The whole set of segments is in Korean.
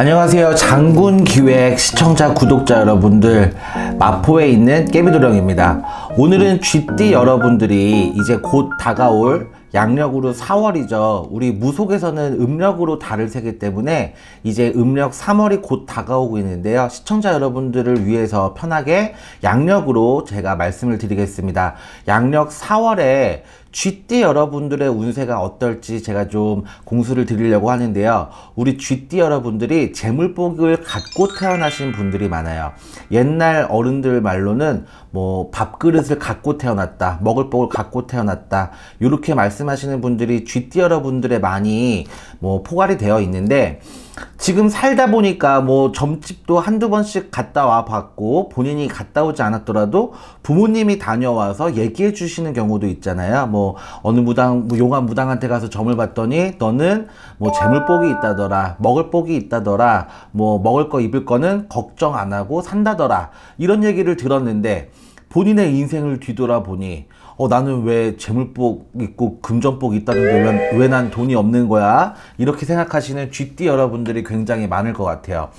안녕하세요. 장군기획 시청자 구독자 여러분들, 마포에 있는 깨비도령입니다. 오늘은 쥐띠 여러분들이 이제 곧 다가올 양력으로 4월이죠. 우리 무속에서는 음력으로 달을 세기 때문에 이제 음력 3월이 곧 다가오고 있는데요. 시청자 여러분들을 위해서 편하게 양력으로 제가 말씀을 드리겠습니다. 양력 4월에 쥐띠 여러분들의 운세가 어떨지 제가 좀 공수를 드리려고 하는데요. 우리 쥐띠 여러분들이 재물복을 갖고 태어나신 분들이 많아요. 옛날 어른들 말로는 뭐 밥그릇을 갖고 태어났다, 먹을 복을 갖고 태어났다, 이렇게 말씀하시는 분들이 쥐띠 여러분들의 많이 포괄이 되어 있는데, 지금 살다 보니까 점집도 한두 번씩 갔다 와 봤고, 본인이 갔다 오지 않았더라도 부모님이 다녀와서 얘기해 주시는 경우도 있잖아요. 어느 무당, 용한 무당한테 가서 점을 봤더니 너는 재물복이 있다더라, 먹을 복이 있다더라, 먹을 거 입을 거는 걱정 안 하고 산다더라, 이런 얘기를 들었는데, 본인의 인생을 뒤돌아보니 나는 왜 재물복 있고 금전복 있다는데 왜 난 돈이 없는 거야? 이렇게 생각하시는 쥐띠 여러분들이 굉장히 많을 것 같아요.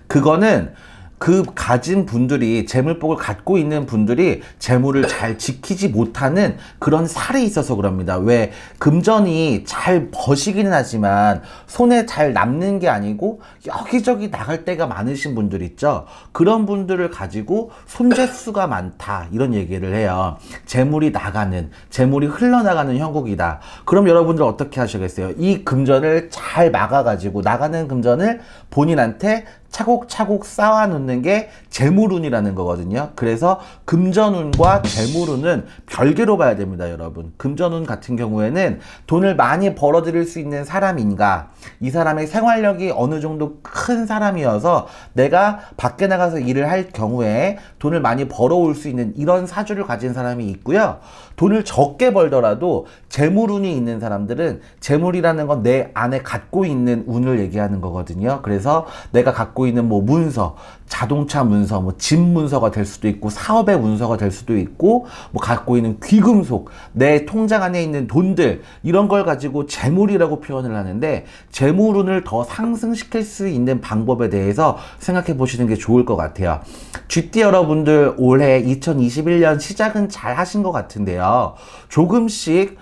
그거는 그 가진 분들이, 재물복을 갖고 있는 분들이 재물을 잘 지키지 못하는 그런 살이 있어서 그럽니다. 왜 금전이 잘 버시기는 하지만 손에 잘 남는 게 아니고 여기저기 나갈 때가 많으신 분들 있죠. 그런 분들을 가지고 손재수가 많다, 이런 얘기를 해요. 재물이 나가는, 재물이 흘러나가는 형국이다. 그럼 여러분들 어떻게 하시겠어요? 이 금전을 잘 막아가지고 나가는 금전을 본인한테 차곡차곡 쌓아놓는 게 재물운이라는 거거든요. 그래서 금전운과 재물운은 별개로 봐야 됩니다, 여러분. 금전운 같은 경우에는 돈을 많이 벌어들일 수 있는 사람인가, 이 사람의 생활력이 어느 정도 큰 사람이어서 내가 밖에 나가서 일을 할 경우에 돈을 많이 벌어올 수 있는 이런 사주를 가진 사람이 있고요. 돈을 적게 벌더라도 재물운이 있는 사람들은, 재물이라는 건 내 안에 갖고 있는 운을 얘기하는 거거든요. 그래서 내가 갖고 있는 문서, 자동차 문서, 집 문서가 될 수도 있고, 사업의 문서가 될 수도 있고, 갖고 있는 귀금속, 내 통장 안에 있는 돈들, 이런 걸 가지고 재물이라고 표현을 하는데, 재물운을 더 상승시킬 수 있는 방법에 대해서 생각해 보시는 게 좋을 것 같아요. 쥐띠 여러분들, 올해 2021년 시작은 잘 하신 것 같은데요. 조금씩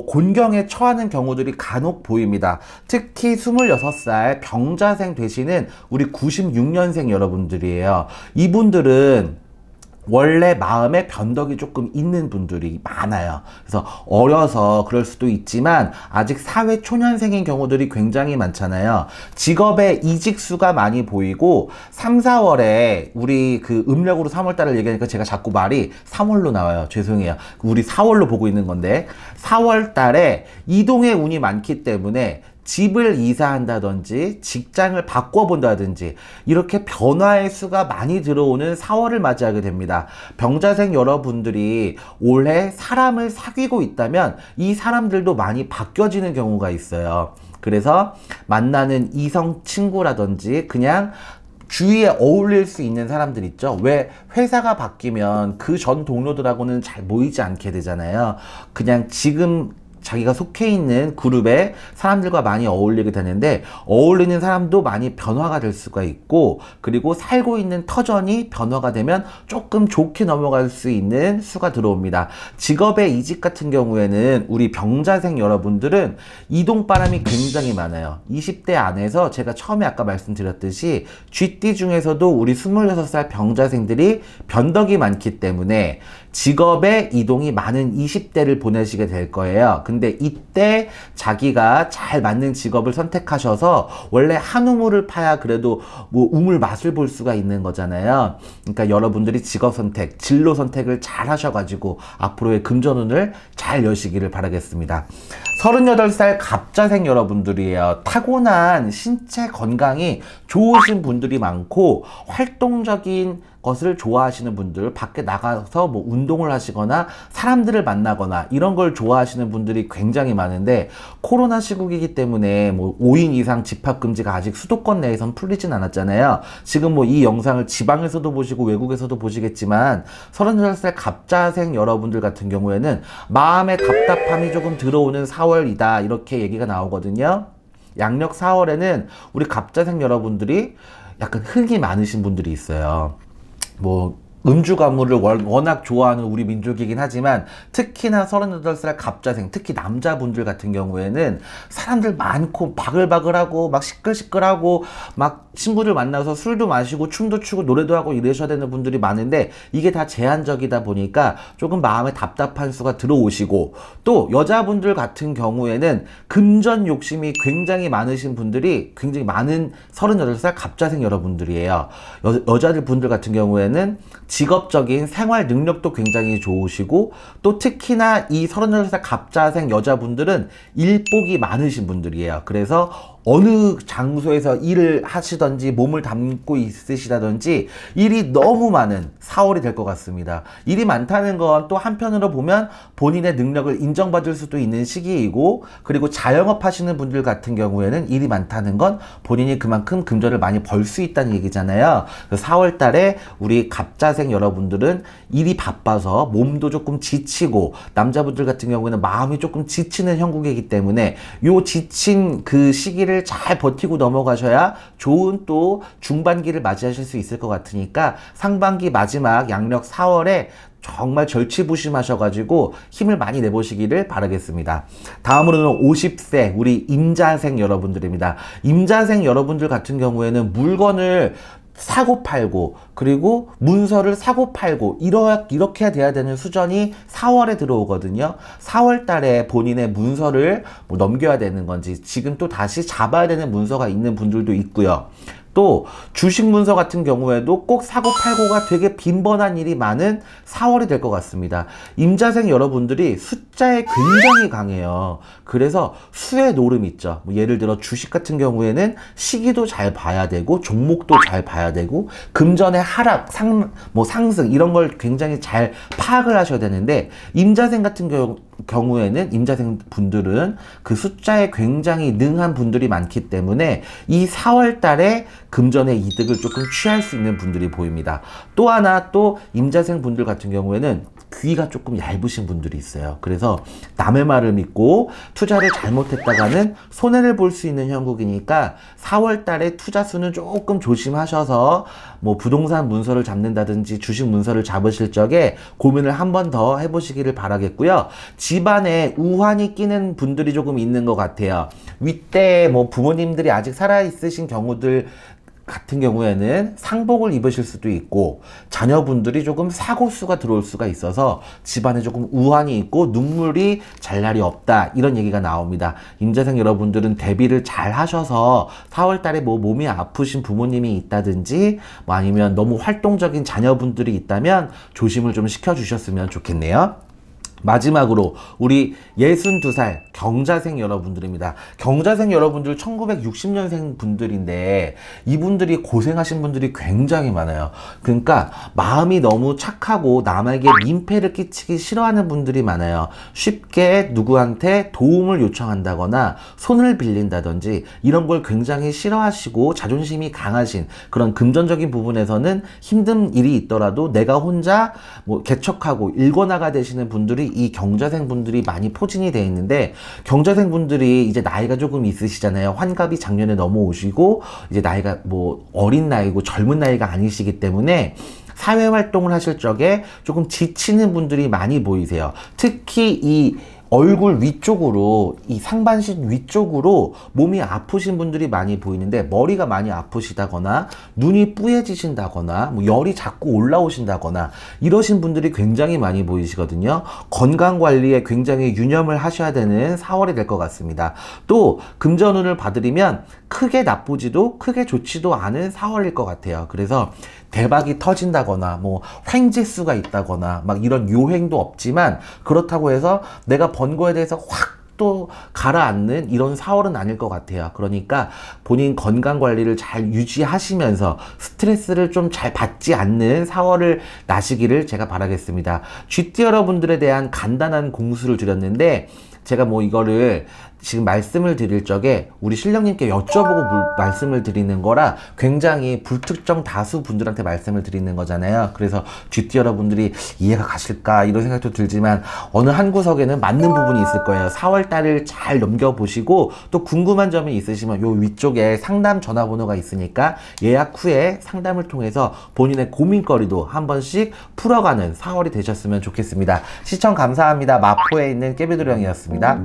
곤경에 처하는 경우들이 간혹 보입니다. 특히 26살 병자생 되시는 우리 96년생 여러분들이에요. 이분들은 원래 마음에 변덕이 조금 있는 분들이 많아요. 그래서 어려서 그럴 수도 있지만 아직 사회 초년생인 경우들이 굉장히 많잖아요. 직업에 이직수가 많이 보이고, 3, 4월에 우리 그 음력으로 3월달을 얘기하니까 제가 자꾸 말이 3월로 나와요. 죄송해요. 우리 4월로 보고 있는 건데, 4월달에 이동의 운이 많기 때문에 집을 이사한다든지 직장을 바꿔본다든지 이렇게 변화의 수가 많이 들어오는 4월을 맞이하게 됩니다. 병자생 여러분들이 올해 사람을 사귀고 있다면 이 사람들도 많이 바뀌어지는 경우가 있어요. 그래서 만나는 이성 친구라든지 그냥 주위에 어울릴 수 있는 사람들 있죠. 왜 회사가 바뀌면 그 전 동료들하고는 잘 모이지 않게 되잖아요. 그냥 지금 자기가 속해 있는 그룹의 사람들과 많이 어울리게 되는데, 어울리는 사람도 많이 변화가 될 수가 있고, 그리고 살고 있는 터전이 변화가 되면 조금 좋게 넘어갈 수 있는 수가 들어옵니다. 직업의 이직 같은 경우에는 우리 병자생 여러분들은 이동바람이 굉장히 많아요. 20대 안에서 제가 처음에 아까 말씀드렸듯이 쥐띠 중에서도 우리 26살 병자생들이 변덕이 많기 때문에 직업의 이동이 많은 20대를 보내시게 될 거예요. 근데 이때 자기가 잘 맞는 직업을 선택하셔서, 원래 한 우물을 파야 그래도 우물 맛을 볼 수가 있는 거잖아요. 그러니까 여러분들이 직업 선택, 진로 선택을 잘 하셔가지고 앞으로의 금전운을 잘 여시기를 바라겠습니다. 38살 갑자생 여러분들이에요. 타고난 신체 건강이 좋으신 분들이 많고, 활동적인 것을 좋아하시는 분들, 밖에 나가서 운동을 하시거나 사람들을 만나거나 이런 걸 좋아하시는 분들이 굉장히 많은데, 코로나 시국이기 때문에 5인 이상 집합금지가 아직 수도권 내에선 풀리진 않았잖아요. 지금 이 영상을 지방에서도 보시고 외국에서도 보시겠지만, 38살 갑자생 여러분들 같은 경우에는 마음의 답답함이 조금 들어오는 4월이다, 이렇게 얘기가 나오거든요. 양력 4월에는 우리 갑자생 여러분들이 약간 흥이 많으신 분들이 있어요. 뭐 음주 가무를 워낙 좋아하는 우리 민족이긴 하지만 특히나 38살 갑자생, 특히 남자분들 같은 경우에는 사람들 많고 바글바글하고 막 시끌시끌하고 막 친구들 만나서 술도 마시고 춤도 추고 노래도 하고 이러셔야 되는 분들이 많은데 이게 다 제한적이다 보니까 조금 마음에 답답한 수가 들어오시고, 또 여자분들 같은 경우에는 금전 욕심이 굉장히 많으신 분들이 굉장히 많은 38살 갑자생 여러분들이에요. 여자들 분들 같은 경우에는 직업적인 생활 능력도 굉장히 좋으시고, 또 특히나 이 38살 갑자생 여자분들은 일복이 많으신 분들이에요. 그래서 어느 장소에서 일을 하시던지 몸을 담고 있으시다든지 일이 너무 많은 4월이 될 것 같습니다. 일이 많다는 건 또 한편으로 보면 본인의 능력을 인정받을 수도 있는 시기이고, 그리고 자영업 하시는 분들 같은 경우에는 일이 많다는 건 본인이 그만큼 금전을 많이 벌 수 있다는 얘기잖아요. 4월 달에 우리 갑자생 여러분들은 일이 바빠서 몸도 조금 지치고, 남자분들 같은 경우에는 마음이 조금 지치는 형국이기 때문에 요 지친 그 시기를 잘 버티고 넘어가셔야 좋은 또 중반기를 맞이하실 수 있을 것 같으니까 상반기 마지막 양력 4월에 정말 절치부심하셔가지고 힘을 많이 내보시기를 바라겠습니다. 다음으로는 50세 우리 임자생 여러분들입니다. 임자생 여러분들 같은 경우에는 물건을 사고 팔고, 그리고 문서를 사고 팔고 이렇게 돼야 되는 수준이 4월에 들어오거든요. 4월 달에 본인의 문서를 뭐 넘겨야 되는 건지 지금 또 다시 잡아야 되는 문서가 있는 분들도 있고요. 또 주식 문서 같은 경우에도 꼭 사고 팔고가 되게 빈번한 일이 많은 4월이 될 것 같습니다. 임자생 여러분들이 숫자에 굉장히 강해요. 그래서 수의 노름 있죠. 뭐 예를 들어 주식 같은 경우에는 시기도 잘 봐야 되고 종목도 잘 봐야 되고 금전의 하락, 상승 이런 걸 굉장히 잘 파악을 하셔야 되는데, 임자생 같은 경우에는 임자생 분들은 그 숫자에 굉장히 능한 분들이 많기 때문에 이 4월 달에 금전의 이득을 조금 취할 수 있는 분들이 보입니다. 또 하나, 또 임자생 분들 같은 경우에는 귀가 조금 얇으신 분들이 있어요. 그래서 남의 말을 믿고 투자를 잘못했다가는 손해를 볼 수 있는 형국이니까 4월 달에 투자수는 조금 조심하셔서 뭐 부동산 문서를 잡는다든지 주식 문서를 잡으실 적에 고민을 한 번 더 해보시기를 바라겠고요. 집안에 우환이 끼는 분들이 조금 있는 것 같아요. 윗대 뭐 부모님들이 아직 살아있으신 경우들 같은 경우에는 상복을 입으실 수도 있고, 자녀분들이 조금 사고수가 들어올 수가 있어서 집안에 조금 우환이 있고 눈물이 잘 날이 없다, 이런 얘기가 나옵니다. 임자생 여러분들은 대비를 잘 하셔서 4월 달에 뭐 몸이 아프신 부모님이 있다든지 뭐 아니면 너무 활동적인 자녀분들이 있다면 조심을 좀 시켜주셨으면 좋겠네요. 마지막으로 우리 62살 경자생 여러분들입니다. 경자생 여러분들 1960년생 분들인데 이분들이 고생하신 분들이 굉장히 많아요. 그러니까 마음이 너무 착하고 남에게 민폐를 끼치기 싫어하는 분들이 많아요. 쉽게 누구한테 도움을 요청한다거나 손을 빌린다든지 이런 걸 굉장히 싫어하시고 자존심이 강하신, 그런 금전적인 부분에서는 힘든 일이 있더라도 내가 혼자 뭐 개척하고 일궈나가 되시는 분들이 이 경자생 분들이 많이 포진이 되어 있는데, 경자생 분들이 이제 나이가 조금 있으시잖아요. 환갑이 작년에 넘어오시고 이제 나이가 뭐 어린 나이고 젊은 나이가 아니시기 때문에 사회활동을 하실 적에 조금 지치는 분들이 많이 보이세요. 특히 이 얼굴 위쪽으로, 이 상반신 위쪽으로 몸이 아프신 분들이 많이 보이는데, 머리가 많이 아프시다거나 눈이 뿌얘지신다거나 뭐 열이 자꾸 올라오신다거나 이러신 분들이 굉장히 많이 보이시거든요. 건강관리에 굉장히 유념을 하셔야 되는 4월이 될 것 같습니다. 또 금전운을 봐드리면 크게 나쁘지도 크게 좋지도 않은 4월일 것 같아요. 그래서 대박이 터진다거나 뭐 횡재수가 있다거나 막 이런 요행도 없지만, 그렇다고 해서 내가 번 거에 대해서 확 또 가라앉는 이런 4월은 아닐 것 같아요. 그러니까 본인 건강관리를 잘 유지하시면서 스트레스를 좀 잘 받지 않는 4월을 나시기를 제가 바라겠습니다. GT 여러분들에 대한 간단한 공수를 드렸는데, 제가 뭐 이거를 지금 말씀을 드릴 적에 우리 신령님께 여쭤보고 말씀을 드리는 거라 굉장히 불특정 다수 분들한테 말씀을 드리는 거잖아요. 그래서 GT 여러분들이 이해가 가실까 이런 생각도 들지만 어느 한 구석에는 맞는 부분이 있을 거예요. 4월달을 잘 넘겨보시고 또 궁금한 점이 있으시면 요 위쪽에 상담 전화번호가 있으니까 예약 후에 상담을 통해서 본인의 고민거리도 한 번씩 풀어가는 4월이 되셨으면 좋겠습니다. 시청 감사합니다. 마포에 있는 깨비도령이었습니다.